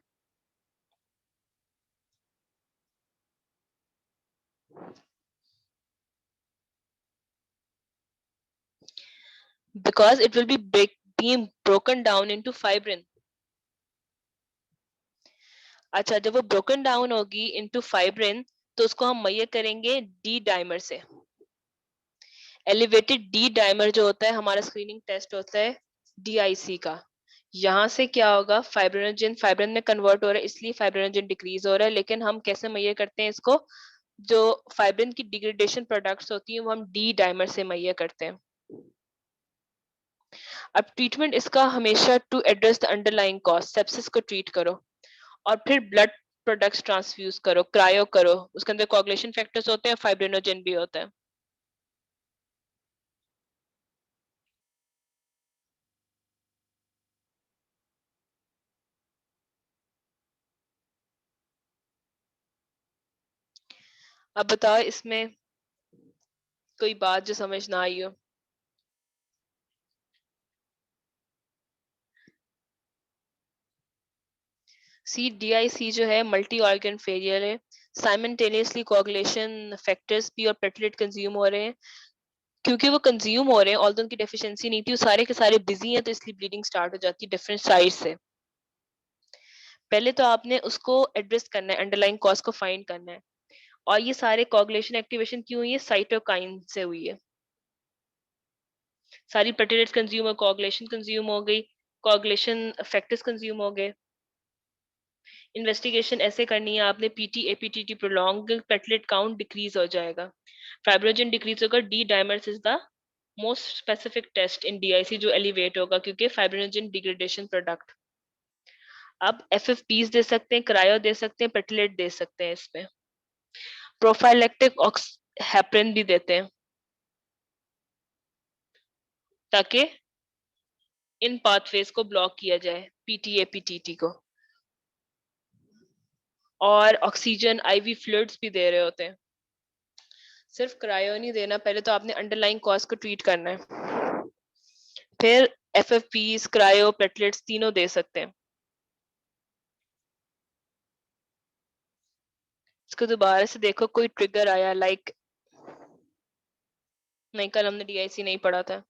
Because it will be being broken down into fibrin. अच्छा, जब वो broken down होगी into fibrin तो उसको हम मैयर करेंगे डी डाइमर से। एलिवेटेड डी डाइमर जो होता है हमारा स्क्रीनिंग टेस्ट होता है डीआईसी का। यहाँ से क्या होगा? फाइब्रिनोजन फाइब्रिन में कन्वर्ट हो रहा है इसलिए फाइब्रिनोजन डिक्रीज हो रहा है, लेकिन हम कैसे मैयर करते हैं इसको? जो फाइब्रिन की डिग्रेडेशन प्रोडक्ट्स होती हैं वो हम डी डाइमर से मैयर करते हैं। अब ट्रीटमेंट इसका हमेशा to address the underlying cause, sepsis को ट्रीट करो और फिर ब्लड प्रोडक्ट्स ट्रांसफ्यूज करो, क्रायो करो, उसके अंदर कोगुलेशन फैक्टर्स होते हैं, फाइब्रिनोजेन भी होता है। अब बताओ इसमें कोई बात जो समझ ना आई हो। CDIC जो है मल्टी ऑर्गन फेलियर है, साइमल्टेनियसली कोगुलेशन फैक्टर्स भी और प्लेटलेट कंज्यूम हो रहे हैं, क्योंकि वो कंज्यूम हो रहे हैं, ऑल्दो उनकी डेफिशिएंसी नहीं थी, वो सारे के सारे बिजी हैं, तो इसलिए ब्लीडिंग स्टार्ट हो जाती है डिफरेंट साइड से। पहले तो आपने उसको एड्रेस करना है, अंडरलाइन कॉज को फाइंड करना है। और ये सारे कोगुलेशन एक्टिवेशन क्यों हुई है? साइटोकाइन से हुई है। सारी प्लेटलेट्स कंज्यूम हो, कोगुलेशन कंज्यूम हो गई, कोगुलेशन फैक्टर्स कंज्यूम हो गए। इन्वेस्टिगेशन ऐसे करनी है आपने, PT APTT prolong, platelet count decrease हो जाएगा, फाइब्रोजन डिक्रीज होगा, D dimers is the most specific test in DIC जो एलिवेट होगा, क्योंकि फाइब्रोजन डिग्रेडेशन प्रोडक्ट। आप एफएफपीज दे सकते हैं, क्रायो दे सकते हैं, प्लेटलेट दे सकते हैं, इसमें प्रोफाइलेक्टिक हेपरिन भी देते हैं, ताकि इन पाथवेज को ब्लॉक किया जाए, पीटीएपीटीटी को। और ऑक्सीजन आईवी फ्लूइड्स भी दे रहे होते हैं। सिर्फ क्रायो नहीं देना, पहले तो आपने अंडरलाइन कॉज को ट्रीट करना है, फिर एफएफपीज, क्रायो, प्लेटलेट्स तीनों दे सकते हैं। इसको दोबारा से देखो, कोई ट्रिगर आया लाइक, नहीं कल हमने डीआईसी नहीं पढ़ा था,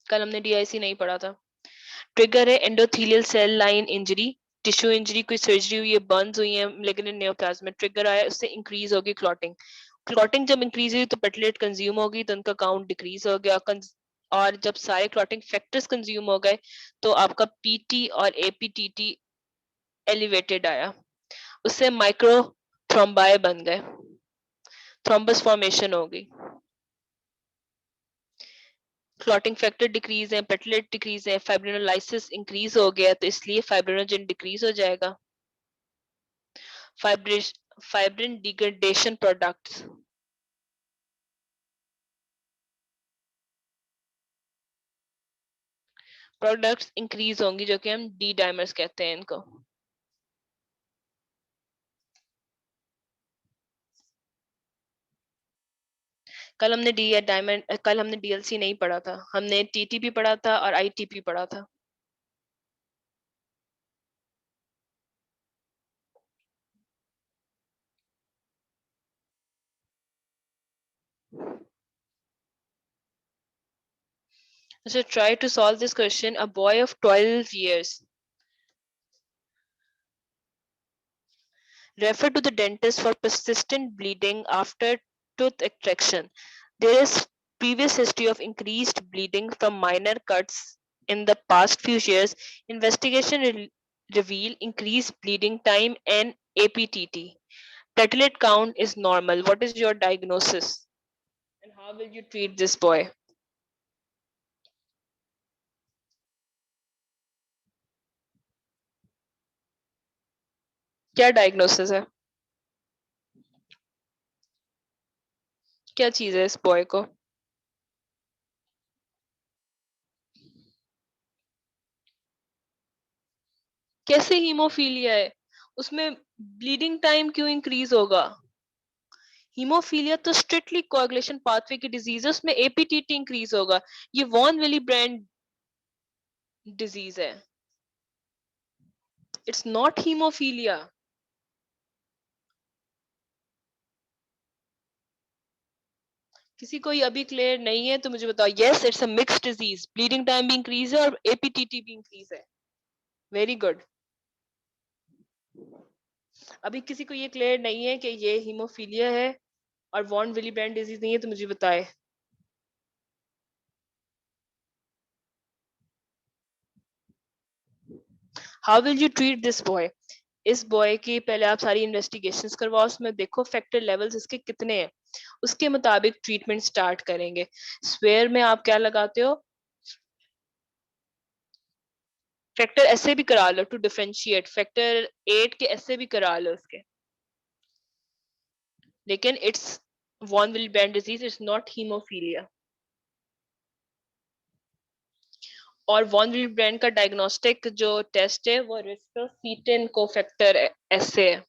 कल हमने डीआईसी नहीं पढ़ा था। ट्रिगर है endothelial cell line injury, tissue injury, कोई सर्जरी हुई है, बर्न्स हुई है, लेकिन नियोप्लाज्म ट्रिगर आया, उससे इंक्रीज होगी क्लॉटिंग। क्लॉटिंग जब इंक्रीज हुई तो प्लेटलेट कंज्यूम होगी, तो उनका काउंट डिक्रीज हो गया। और जब सारे क्लॉटिंग फैक्टर्स कंज्यूम हो गए तो आपका पीटी और एपीटीटी एलिवेटेड आया, उससे माइक्रो थ्रोम्बाई बन गए, थ्रोम्बस फॉर्मेशन हो गई। क्लॉटिंग फैक्टर डिक्रीज है, प्लेटलेट डिक्रीज है, फाइब्रिनोलाइसिस इंक्रीज हो गया, तो इसलिए फाइब्रिनोजन डिक्रीज हो जाएगा। Fibrin degradation products, products increase होंगी, जो कि हम डी डाइमर्स कहते हैं इनको। कल हमने डी डायमंड, कल हमने डीएलसी नहीं पढ़ा था, हमने टीटीपी पढ़ा था और आईटीपी पढ़ा था। So try to solve this question. A boy of 12 years referred to the dentist for persistent bleeding after tooth extraction. There is previous history of increased bleeding from minor cuts in the past few years. Investigation reveal increased bleeding time and APTT. Platelet count is normal. What is your diagnosis? And how will you treat this boy? क्या diagnosis है? क्या चीज है इस boy को? कैसे haemophilia है? उसमें ब्लीडिंग टाइम क्यों इंक्रीज होगा? हीमोफीलिया तो स्ट्रिक्टली कोagulation पाथवे की डिजीज है, उसमें एपीटीटी इंक्रीज होगा। ये वॉन विली ब्रांड डिजीज है, इट्स नॉट हीमोफीलिया। किसी को ये अभी क्लियर नहीं है तो मुझे बताओ। Yes, it's a mixed disease, bleeding time भी इंक्रीज है और एपीटीटी भी इंक्रीज है। Very good. अभी किसी को ये क्लियर नहीं है कि ये हीमोफीलिया है और वॉन विली ब्रांड डिजीज नहीं है, तो मुझे बताए। How will you treat this boy? इस बॉय की पहले आप सारी इन्वेस्टिगेशंस करवाओ, उसमें देखो फैक्टर लेवल्स इसके कितने हैं, उसके मुताबिक ट्रीटमेंट स्टार्ट करेंगे। स्वेयर में आप क्या लगाते हो? फैक्टर ऐसे भी करा लो टू डिफरेंशिएट, फैक्टर 8 के ऐसे भी करा लो उसके, लेकिन it's von Willebrand disease, it's not haemophilia. और वॉन विलिब्रेंड का डायग्नोस्टिक जो टेस्ट है वो रिस्ट्रोसीटिन कोफैक्टर ऐसे है।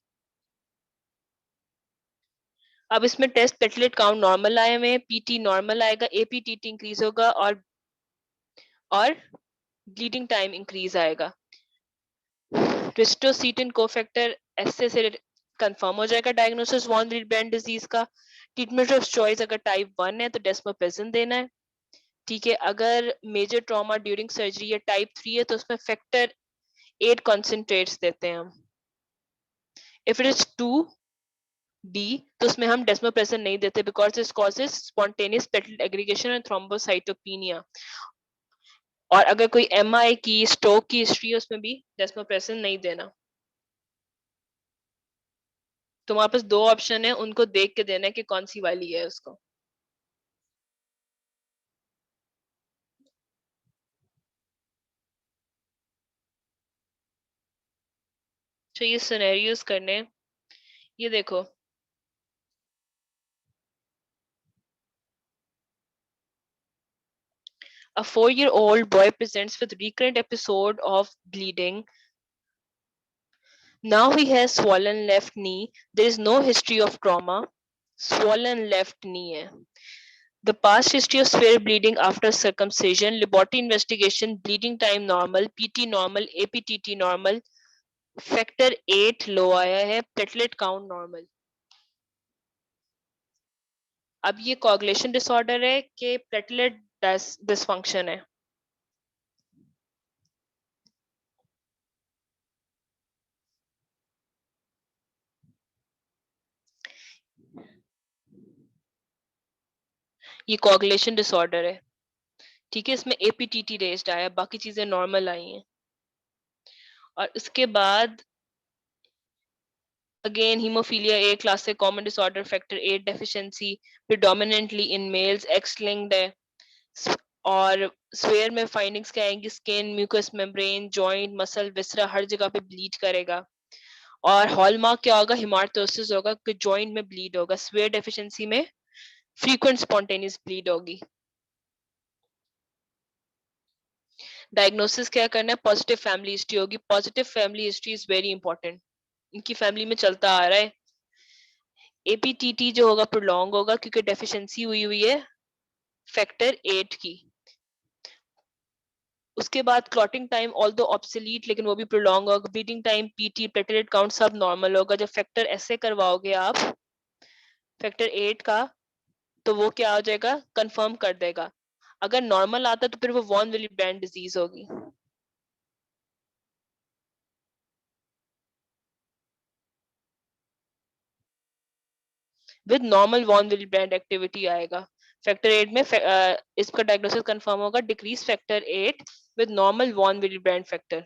अब इसमें टेस्ट प्लेटलेट काउंट नॉर्मल आए हुए, पीटी नॉर्मल आएगा, एपीटीटी इंक्रीज होगा और ब्लीडिंग टाइम इंक्रीज आएगा। रिस्ट्रोसीटिन कोफैक्टर ऐसे से कंफर्म हो जाएगा डायग्नोसिस वॉन विलिब्रेंड डिजीज का। ट्रीटमेंट ऑफ चॉइस अगर टाइप 1 है तो डेस्मोपेसिन देना है, ठीक है। अगर मेजर ट्रॉमा ड्यूरिंग सर्जरी या टाइप 3 है तो उसमें फैक्टर 8 कॉन्सेंट्रेट्स देते हैं हम। इफ इट इज 2B तो उसमें हम डेस्मोप्रेसिन नहीं देते because it causes spontaneous platelet aggregation and thrombocytopenia. और अगर कोई एमआई की स्ट्रोक की हिस्ट्री है उसमें भी डेस्मोप्रेसिन नहीं देना। तुम्हारे पास दो ऑप्शन है, उनको देख के देना है कि कौन सी वाली है उसको। तो ये सिनेरियोस करने, ये देखो a 4-year-old boy presents with recurrent episode of bleeding. Now he has swollen left knee. There is no history of trauma. Swollen left knee है. The past history of severe bleeding after circumcision, laboratory investigation, bleeding time normal, PT normal, APTT normal, factor 8 लो आया है, platelet count normal. अब ये coagulation disorder है कि platelet dysfunction है? ये coagulation disorder है, ठीक है। इसमें APTT रेस्ड आया, बाकी चीजें नॉर्मल आई हैं। और इसके बाद again haemophilia A classic common disorder, factor 8 deficiency, predominantly in males, X linked है। और स्वेयर में फाइंडिंग्स क्या आएंगी? Skin, mucus membrane, joint, muscle, viscera हर जगह पे ब्लीड करेगा। और हॉलमार्क क्या होगा? हिमार्टोसिस होगा कि जॉइंट में ब्लीड होगा। स्वेयर डेफिशिएंसी में फ्रीक्वेंट स्पॉन्टेनियस ब्लीड होगी। डायग्नोसिस क्या करना है? पॉजिटिव फैमिली हिस्ट्री होगी। Positive family history is very important, इनकी फैमिली में चलता आ रहा है। एपीटीटी जो होगा प्रोलॉन्ग होगा क्योंकि डेफिशिएंसी हुई हुई है फैक्टर 8 की। उसके बाद क्लॉटिंग टाइम ऑल दो ऑब्सोलीट लेकिन वो भी प्रोलॉन्ग होगा। Beating time, PT, platelet count सब नॉर्मल होगा। जब फैक्टर ऐसे करवाओगे आप फैक्टर 8 का तो वो क्या हो जाएगा? कंफर्म कर देगा। अगर नॉर्मल आता तो फिर वो वॉन विलिब्रेंड डिजीज होगी। With normal von Willebrand activity आएगा। फैक्टर 8 में इसका डायग्नोसिस कंफर्म होगा decrease factor 8 with normal von Willebrand factor.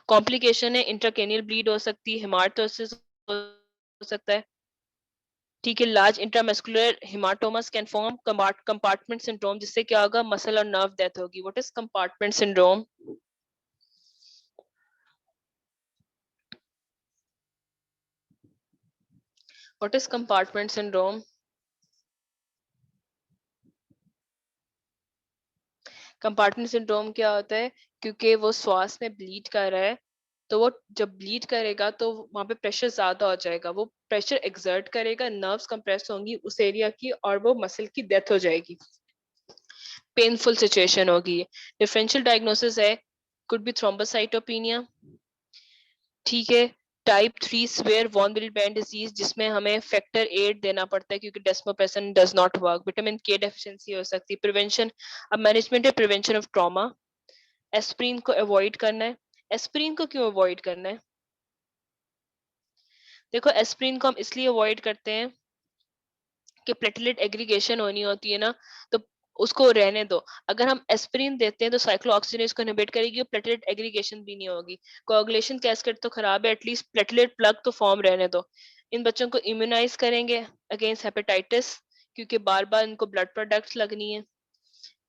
Complication है, इंट्राक्रेनियल ब्लीड हो सकती है, हेमाटोसिस हो सकता है, ठीक है। Large intramuscular haematomas can form compartment syndrome, जिससे क्या होगा? मसल और नर्व डेथ होगी। What is compartment syndrome? What is compartment syndrome? Compartment syndrome क्या होता है? क्योंकि वो श्वास में ब्लीड कर रहा है तो वो जब ब्लीड करेगा तो वहां पे प्रेशर ज्यादा हो जाएगा, वो प्रेशर एक्सर्ट करेगा, नर्व्स कंप्रेस होंगी उस एरिया की और वो मसल की डेथ हो जाएगी। पेनफुल सिचुएशन होगी। डिफरेंशियल डायग्नोसिस है, कुड बी थ्रोम्बोसाइटोपिनिया, ठीक है। Type 3 swear von Willebrand disease जिसमें हमें फैक्टर 8 देना पड़ता है क्योंकि डेस्मोपेसिन डज नॉट वर्क। विटामिन के डेफिशिएंसी हो सकती है। प्रिवेंशन, अब मैनेजमेंट है प्रिवेंशन ऑफ ट्रॉमा। एस्प्रिन को अवॉइड करना है। एस्प्रिन को क्यों अवॉइड करना है? देखो एस्प्रिन को हम इसलिए अवॉइड करते हैं कि प्लेटलेट एग्रीगेशन होनी होती है ना, तो उसको रहने दो। अगर हम एस्पिरिन देते हैं तो साइक्लोऑक्सीजनेज को इनहिबिट करेगी और प्लेटलेट एग्रीगेशन भी नहीं होगी। कोagulation कैस्केड तो खराब है, एटलीस्ट प्लेटलेट प्लग तो फॉर्म रहने दो। इन बच्चों को इम्यूनाइज करेंगे अगेंस्ट हेपेटाइटिस क्योंकि बार बार इनको ब्लड प्रोडक्ट्स लगनी है।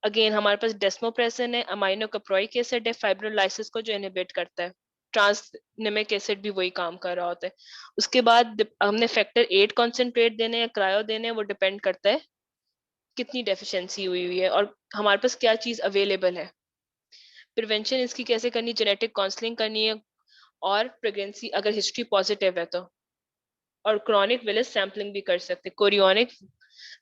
अगेन हमारे पास डेस्मोप्रेसिन है, अमाइनो कैप्रोइक एसिड है फाइब्रोलाइसिस को जो इनहिबिट करता है, ट्रांसनेमिक एसिड भी वही काम कर रहा होता है। उसके बाद हमने फैक्टर 8 कॉन्सेंट्रेट देने हैं, क्रायो देने हैं, वो डिपेंड करता है कितनी डेफिशिएंसी हुई है और हमारे पास क्या चीज अवेलेबल है। प्रिवेंशन इसकी कैसे करनी, जेनेटिक काउंसलिंग करनी है, और प्रेगनेंसी अगर हिस्ट्री पॉजिटिव है तो, और क्रॉनिक विलिस सैम्पलिंग भी कर सकते, कोरियोनिक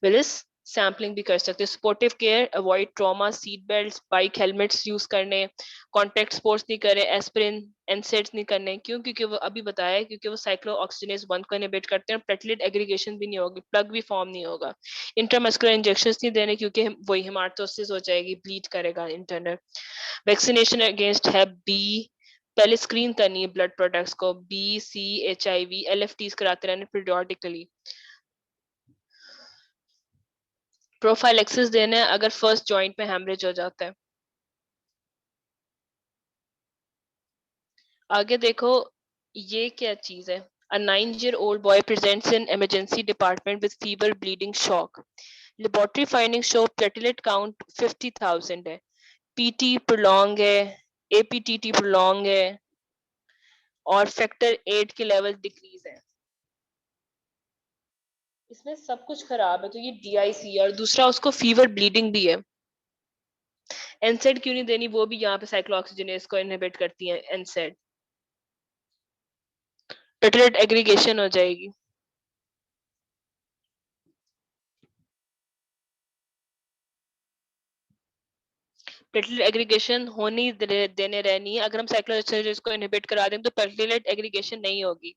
विलिस सैम्पलिंग भी कर सकते। Supportive care, avoid trauma, seat belt, bike helmets use करने, कॉन्टैक्ट स्पोर्ट्स नहीं करे, एस्पिरिन एनसेड्स नहीं करने। क्यों? क्योंकि वो अभी बताया है, क्योंकि वो साइक्लोऑक्सीजनेज 1 को इनहिबिट करते हैं, प्लेटलेट एग्रीगेशन भी नहीं होगी, प्लग भी फॉर्म नहीं होगा। इंट्रामस्कुलर इंजेक्शंस नहीं देने क्योंकि वही हेमाटोसिस हो जाएगी, ब्लीड करेगा इंटरनल। वैक्सीनेशन अगेंस्ट है बी, पहले स्क्रीन करनी है ब्लड प्रोडक्ट्स को, बी, सी, HIV, LFTs कराते रहने पीरियोडिकली। प्रोफाइलेक्सिस देना है अगर फर्स्ट जॉइंट में हेमरेज हो जाता है। आगे देखो, ये क्या चीज है। A 9-year-old boy presents in emergency department with fever, bleeding, shock. Laboratory findings show platelet count 50,000 है, PT prolong है, APTT prolong है, और फैक्टर 8 के लेवल डिक्रीज है। इसमें सब कुछ खराब है, तो ये DIC है, और दूसरा उसको फीवर ब्लीडिंग भी है। एनसेड क्यों नहीं देनी, वो भी यहाँ पे साइक्लोऑक्सीजनेज को इनहिबिट करती है एनसेड, प्लेटलेट एग्रीगेशन हो जाएगी। प्लेटलेट एग्रीगेशन होनी देने रहनी है। अगर हम साइक्लोऑक्सीजनेज को इनहिबिट करा दें तो प्लेटलेट एग्रीगेशन नहीं होगी।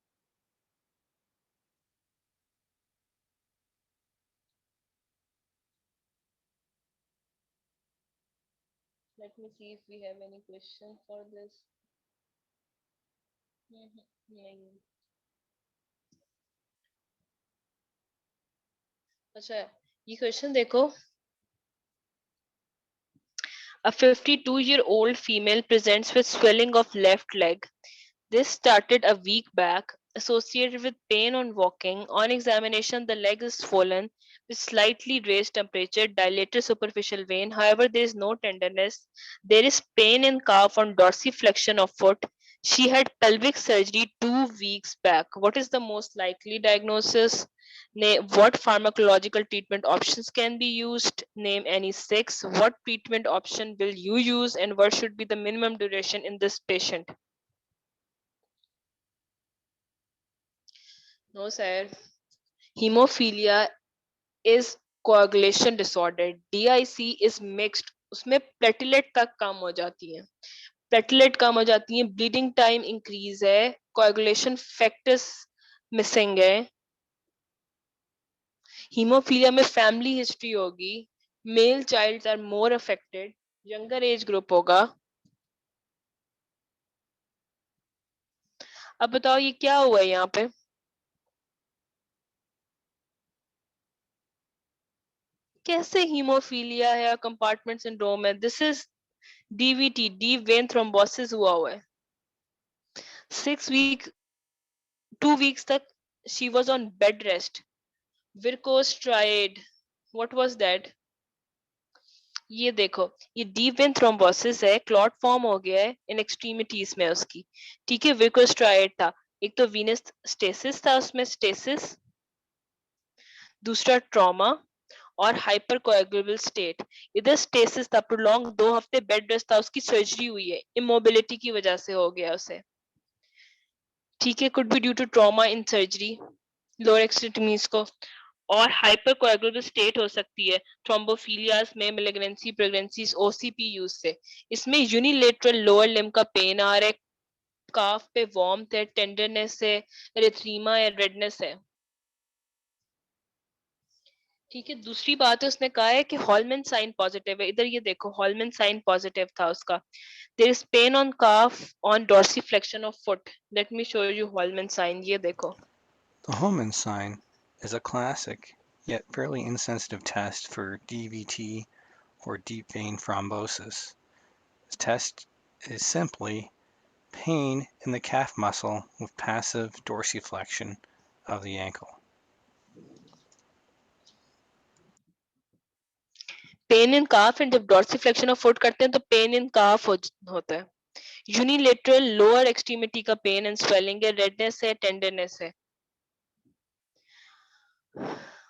Let me see if we have any question for this. नहीं। अच्छा, ये क्वेश्चन देखो। A 52-year-old female presents with swelling of left leg. This started a week back, associated with pain on walking. On examination, the leg is swollen with slightly raised temperature, dilated superficial vein. However, there is no tenderness. There is pain in calf on dorsiflexion of foot. She had pelvic surgery 2 weeks back. What is the most likely diagnosis? What pharmacological treatment options can be used? Name any 6. What treatment option will you use, and what should be the minimum duration in this patient? No, sir. Hemophilia is coagulation disorder. DIC is mixed. उसमें platelet तक कम हो जाती है, platelet कम हो जाती है, bleeding time increase है, coagulation factors missing है। हीमोफीलिया में फैमिली हिस्ट्री होगी, male childs are more affected, younger age group होगा। अब बताओ ये क्या हुआ है यहाँ पे? कैसे हीमोफीलिया है, कंपार्टमेंट सिंड्रोम है? This is DVT, deep vein thrombosis हुआ है। 6 week 2 weeks तक she was on bed rest. Varicose striated, what was that? ये देखो, ये डीप वेन थ्रोम्बोसिस है, क्लॉट फॉर्म हो गया है इन एक्सट्रीमिटीज में उसकी। ठीक है, विकोस striated था, एक तो वीनस स्टेसिस था उसमें, स्टेसिस, दूसरा ट्रॉमा, और हाइपर कोएगुलेबल स्टेट। इधर स्टेसिस था, प्रोलॉन्ग 2 हफ्ते बेड रेस्ट था, उसकी सर्जरी हुई है, इमोबिलिटी की वजह से हो गया उसे। ठीक है, could be due to trauma in surgery, lower extremities को, और हाइपर कोएगुलेबल स्टेट हो सकती है थ्रोम्बोफिलियास में, मेलिग्नेंसी, प्रेगनेंसीज, OCP यूज से। इसमें यूनिलेटरल लोअर लिम्ब का पेन आ रहा है, काफ पे वार्मथ है, टेंडरनेस है, एरिथ्रीमा है, रेडनेस है। ठीक है, दूसरी बात है, उसने कहा है कि हॉलमैन साइन पॉजिटिव है। इधर ये देखो, हॉलमैन साइन पॉजिटिव था उसका। There is pain on calf on dorsiflexion of foot. Let me show you हॉलमैन साइन, ये देखो। The Hohmann sign is a classic, yet fairly insensitive test for DVT or deep vein thrombosis. The test is simply pain in the calf muscle with passive dorsiflexion of the ankle. Pain in calf and जब dorsiflexion of foot करते हैं तो pain in काफ होता है। Unilateral lower extremity का pen and swelling है, redness है, tenderness है।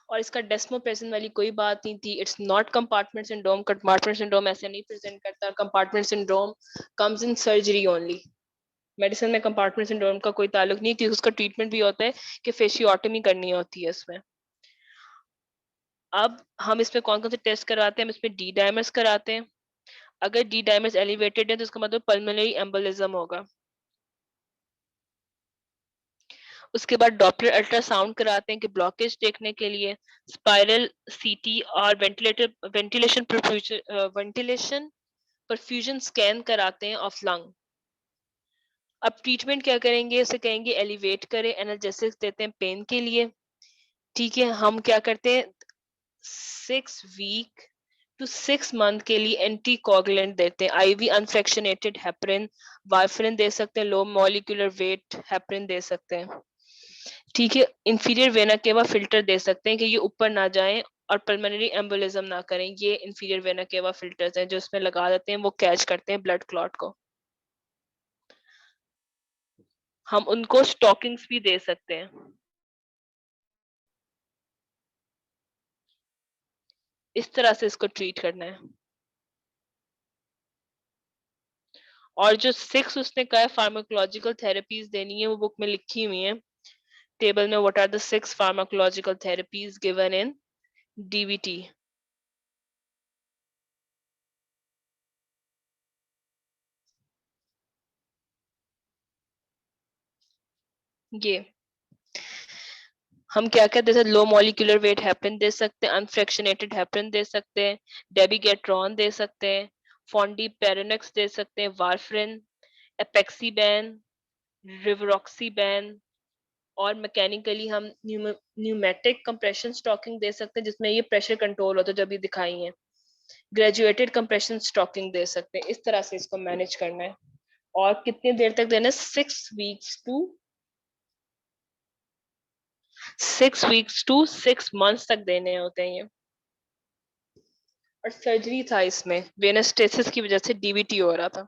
और इसका डेस्मोप्रेसिन वाली कोई बात नहीं थी। It's not compartment syndrome. Compartment syndrome ऐसे नहीं प्रेजेंट करता। Compartment syndrome comes in surgery only. Medicine में कंपार्टमेंट सिंड्रोम का कोई ताल्लुक नहीं, क्योंकि उसका ट्रीटमेंट भी होता है कि फेशियोटमी करनी होती है इसमें। अब हम इसमें कौन कौन से टेस्ट कराते हैं? हम इसमें डी डायमर्स कराते हैं। अगर डी डायमर्स एलिवेटेड है तो इसका मतलब पल्मोनरी एम्बोलिज्म होगा। उसके बाद डॉपलर अल्ट्रासाउंड कराते हैं कि ब्लॉकेज देखने के लिए। स्पाइरल सीटी और वेंटिलेशन परफ्यूजन स्कैन कराते हैं ऑफ लंग। अब ट्रीटमेंट क्या करेंगे? उसे कहेंगे एलिवेट करें, एनाल्जेसिक्स देते हैं पेन के लिए। ठीक है, हम क्या करते हैं 6 वीक टू 6 मंथ के लिए एंटी कोगुलेंट देते हैं। आईवी अनफ्रैक्शनेटेड हेपरिन, वारफरिन दे सकते हैं, लो मॉलिक्यूलर वेट हेपरिन दे सकते हैं। ठीक है, इंफीरियर वेना केवा फिल्टर दे सकते हैं कि ये ऊपर ना जाएं और पल्मोनरी एम्बोलिज्म ना करें। ये इंफीरियर वेना केवा फिल्टर्स हैं जो इसमें लगा देते हैं, वो कैच करते हैं ब्लड क्लॉट को। हम उनको स्टॉकिंग्स भी दे सकते हैं। इस तरह से इसको ट्रीट करना है। और जो 6 उसने कहा है फार्माकोलॉजिकल थेरेपीज देनी है, वो बुक में लिखी हुई है टेबल में। What are the 6 pharmacological therapies given in DVT? ये हम क्या कहते हैं? लो मॉलिक्यूलर वेट हेपरिन दे सकते हैं, अनफ्रैक्शनेटेड हेपरिन दे सकते हैं, डेबिगेट्रॉन दे सकते हैं, फॉन्डीपेरोनेक्स दे सकते हैं, वारफरिन, एपेक्सीबैन, रिवरॉक्सीबैन। और मैकेनिकली हम न्यूमेटिक कंप्रेशन स्टॉकिंग दे सकते हैं जिसमें ये प्रेशर कंट्रोल होता है, जब ये दिखाई है। ग्रेजुएटेड कंप्रेशन स्टॉकिंग दे सकते हैं। इस तरह से इसको मैनेज करना है। और कितनी देर तक देना है? 6 वीक्स टू 6 मंथ्स तक देने होते हैं ये। और सर्जरी था इसमें, वेनस्टेसिस की वजह से डीवीटी हो रहा था।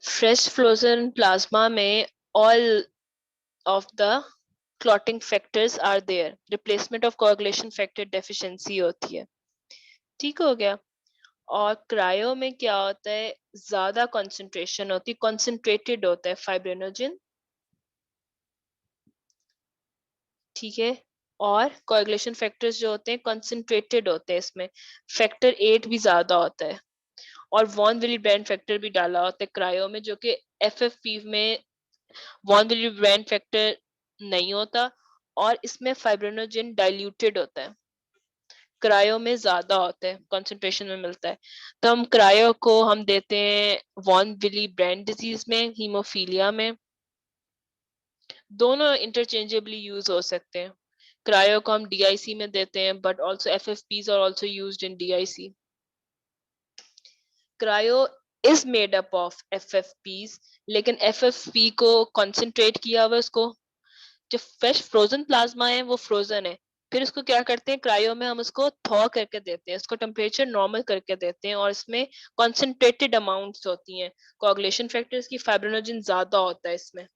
फ्रेश फ्रोजन प्लाज्मा में all of the clotting factors are there. Replacement of coagulation factor deficiency होती है। ठीक हो गया। और क्रायो में क्या होता है? ज्यादा कंसंट्रेशन होती है, कंसंट्रेटेड होता है फाइब्रिनोजन। ठीक है। और कोagulation फैक्टर्स जो होते हैं कंसंट्रेटेड होते हैं, इसमें फैक्टर 8 भी ज्यादा होता है। और वॉन विली ब्रांड फैक्टर भी डाला होता है क्रायो में, जो कि एफएफपी में वॉन विली ब्रांड फैक्टर नहीं होता। और इसमें फाइब्रिनोजन डाइल्यूटेड होता है, क्रायो में ज्यादा होता है, कंसंट्रेशन में मिलता है। तो हम क्रायो को हम देते हैं वॉन विली ब्रांड डिजीज में, हीमोफीलिया में। दोनों इंटरचेंजेबली यूज हो सकते हैं। क्रायो को हम डीआईसी में देते हैं, but also FFPs are also used in DIC. Cryo is made up of FFPs, लेकिन एफएफपी को कंसंट्रेट किया हुआ, उसको जो फ्रेश फ्रोजन प्लाज्मा है वो फ्रोजन है। फिर उसको क्या करते हैं क्रायो में, हम उसको थॉ करके देते हैं, उसको टेम्परेचर नॉर्मल करके देते हैं। और इसमें कॉन्सेंट्रेटेड अमाउंट्स होती हैं कोagulation फैक्टर्स की, फाइब्रिनोजन ज्यादा होता है इसमें।